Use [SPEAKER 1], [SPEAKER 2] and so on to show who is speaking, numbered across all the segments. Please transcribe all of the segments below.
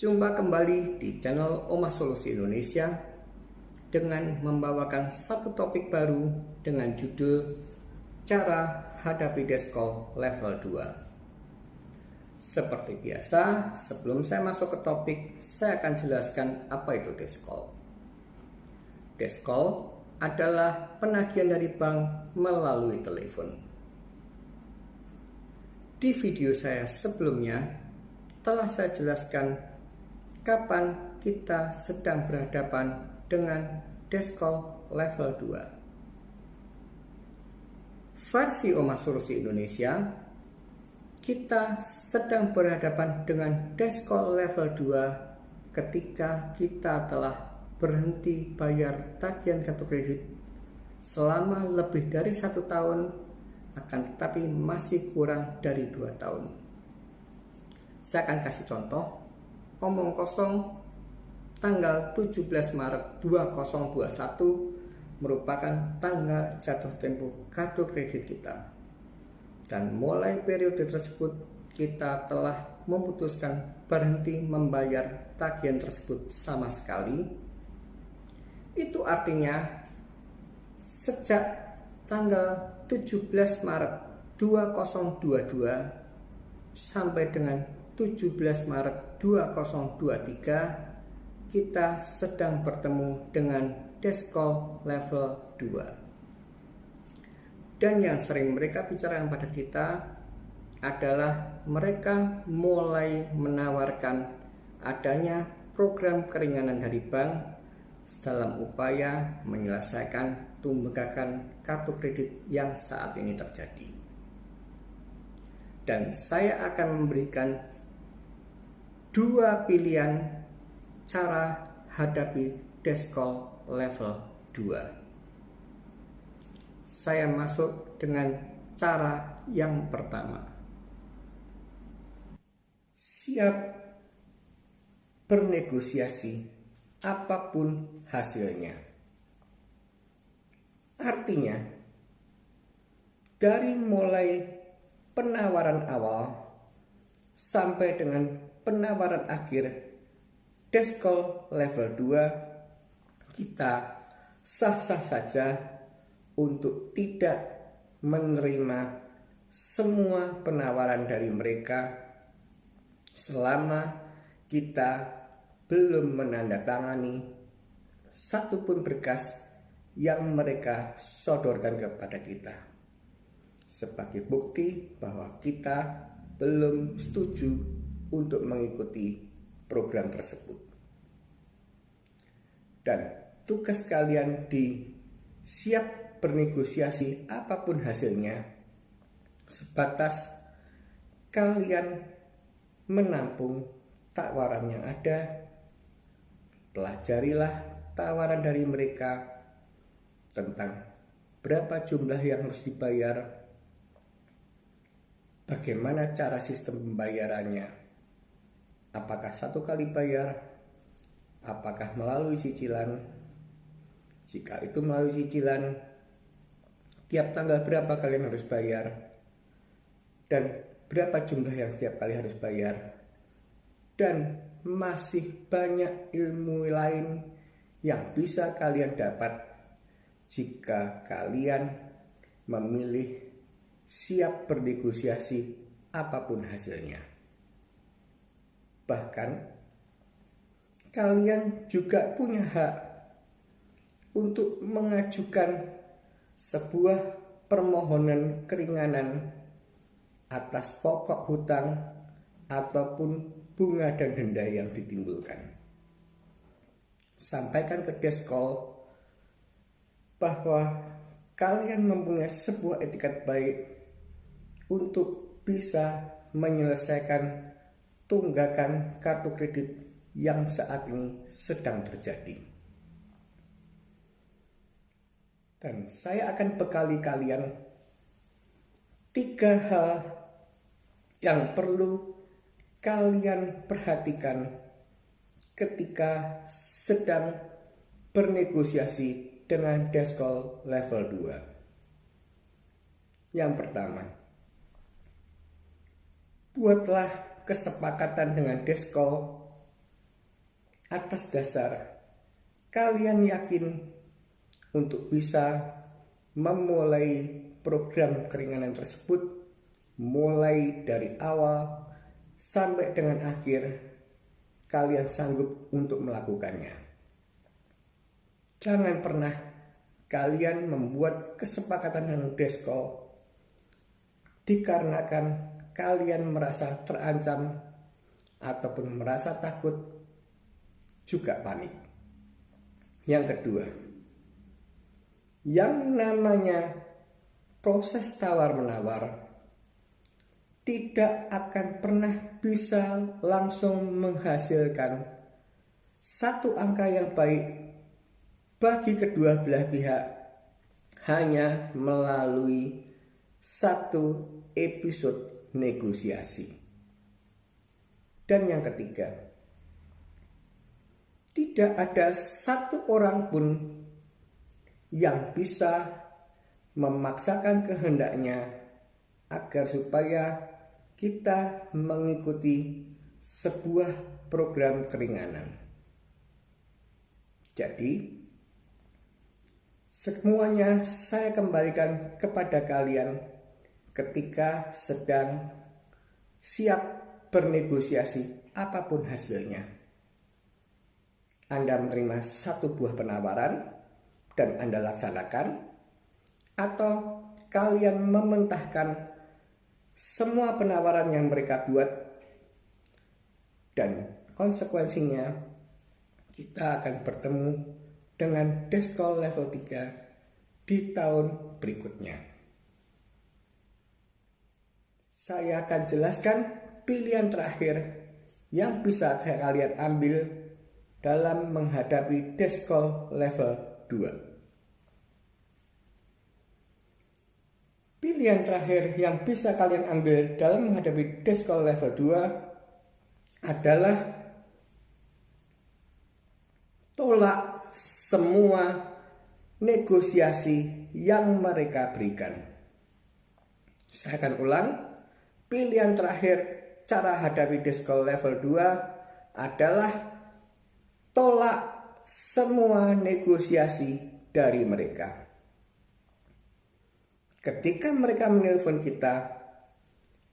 [SPEAKER 1] Jumpa kembali di channel Omah Solusi Indonesia dengan membawakan satu topik baru dengan judul Cara Hadapi Desk Call Level 2. Seperti biasa, sebelum saya masuk ke topik, saya akan jelaskan apa itu desk call. Desk call adalah penagihan dari bank melalui telepon. Di video saya sebelumnya telah saya jelaskan kapan kita sedang berhadapan dengan desk call level 2. Versi Omah Solusi Indonesia, kita sedang berhadapan dengan desk call level 2 ketika kita telah berhenti bayar tagihan kartu kredit selama lebih dari 1 tahun, akan tetapi masih kurang dari 2 tahun. Saya akan kasih contoh, omong kosong tanggal 17 Maret 2021 merupakan tanggal jatuh tempo kartu kredit kita. Dan mulai periode tersebut kita telah memutuskan berhenti membayar tagihan tersebut sama sekali. Itu artinya sejak tanggal 17 Maret 2022 sampai dengan 17 Maret 2023 kita sedang bertemu dengan desk call level 2. Dan yang sering mereka bicarakan pada kita adalah mereka mulai menawarkan adanya program keringanan dari bank dalam upaya menyelesaikan tunggakan kartu kredit yang saat ini terjadi. Dan saya akan memberikan 2 pilihan cara hadapi desk call level 2. Saya masuk dengan cara yang pertama. Siap bernegosiasi apapun hasilnya. Artinya, dari mulai penawaran awal sampai dengan penawaran akhir desk call level 2, kita sah-sah saja untuk tidak menerima semua penawaran dari mereka selama kita belum menandatangani satupun berkas yang mereka sodorkan kepada kita sebagai bukti bahwa kita belum setuju untuk mengikuti program tersebut. Dan tugas kalian di siap bernegosiasi apapun hasilnya sebatas kalian menampung tawaran yang ada, pelajarilah tawaran dari mereka tentang berapa jumlah yang harus dibayar, bagaimana cara sistem pembayarannya, apakah 1 kali bayar, apakah melalui cicilan, jika itu melalui cicilan, tiap tanggal berapa kalian harus bayar, dan berapa jumlah yang setiap kali harus bayar, dan masih banyak ilmu lain yang bisa kalian dapat jika kalian memilih siap bernegosiasi apapun hasilnya. Bahkan kalian juga punya hak untuk mengajukan sebuah permohonan keringanan atas pokok hutang ataupun bunga dan denda yang ditimbulkan. Sampaikan ke desk call bahwa kalian mempunyai sebuah etikat baik untuk bisa menyelesaikan tunggakan kartu kredit yang saat ini sedang terjadi. Dan saya akan bekali kalian 3 hal yang perlu kalian perhatikan ketika sedang bernegosiasi dengan desk call level 2. Yang pertama, buatlah kesepakatan dengan desk call atas dasar kalian yakin untuk bisa memulai program keringanan tersebut mulai dari awal sampai dengan akhir. Kalian sanggup untuk melakukannya. Jangan pernah kalian membuat kesepakatan dengan Deskol dikarenakan kalian merasa terancam ataupun merasa takut juga panik. Yang kedua, yang namanya proses tawar-menawar tidak akan pernah bisa langsung menghasilkan satu angka yang baik bagi kedua belah pihak hanya melalui satu episode negosiasi. Dan yang ketiga, tidak ada satu orang pun yang bisa memaksakan kehendaknya agar supaya kita mengikuti sebuah program keringanan. Jadi, semuanya saya kembalikan kepada kalian ketika sedang siap bernegosiasi apapun hasilnya. Anda menerima satu buah penawaran dan Anda laksanakan, atau kalian mementahkan semua penawaran yang mereka buat, dan konsekuensinya kita akan bertemu dengan Deskol level 3 di tahun berikutnya. Saya akan jelaskan pilihan terakhir yang bisa kalian ambil dalam menghadapi Deskol level 2. Pilihan terakhir yang bisa kalian ambil dalam menghadapi Deskol level 2 adalah tolak semua negosiasi yang mereka berikan. Saya akan ulang. Pilihan terakhir cara hadapi Deskol level 2 adalah tolak semua negosiasi dari mereka. Ketika mereka menelpon kita,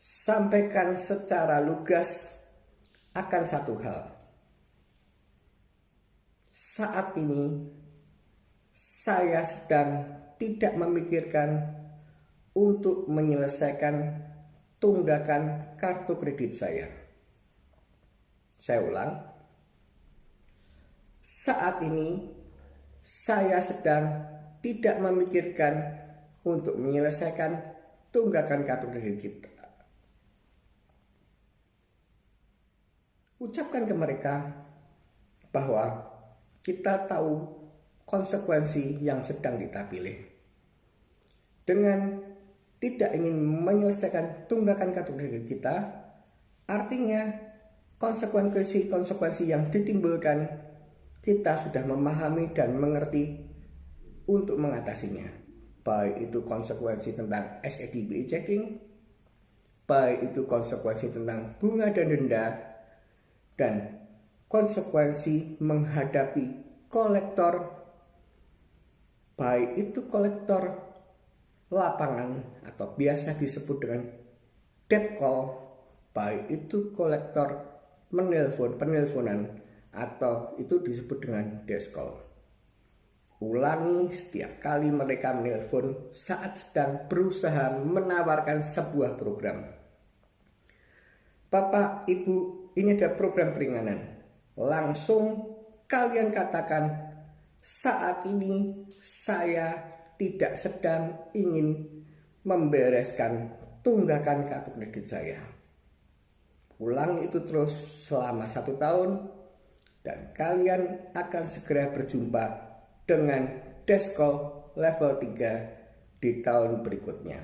[SPEAKER 1] sampaikan secara lugas akan satu hal. Saat ini saya sedang tidak memikirkan untuk menyelesaikan tunggakan kartu kredit saya. Saya ulang. Saat ini saya sedang tidak memikirkan untuk menyelesaikan tunggakan kartu kredit kita. Ucapkan ke mereka bahwa kita tahu konsekuensi yang sedang kita pilih. Dengan tidak ingin menyelesaikan tunggakan kartu kredit kita, artinya konsekuensi yang ditimbulkan kita sudah memahami dan mengerti untuk mengatasinya. Baik itu konsekuensi tentang SEDBI checking, baik itu konsekuensi tentang bunga dan denda, dan konsekuensi menghadapi kolektor, baik itu kolektor lapangan atau biasa disebut dengan debt call, baik itu kolektor penelponan atau itu disebut dengan desk call. Ulangi setiap kali mereka menelpon saat sedang berusaha menawarkan sebuah program. Bapak, Ibu, ini ada program keringanan. Langsung kalian katakan, saat ini saya tidak sedang ingin membereskan tunggakan kartu kredit saya. Ulang itu terus selama 1 tahun dan kalian akan segera berjumpa dengan Deskol level 3 di tahun berikutnya.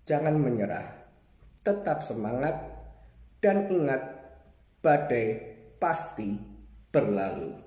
[SPEAKER 1] Jangan menyerah, tetap semangat, dan ingat, badai pasti berlalu.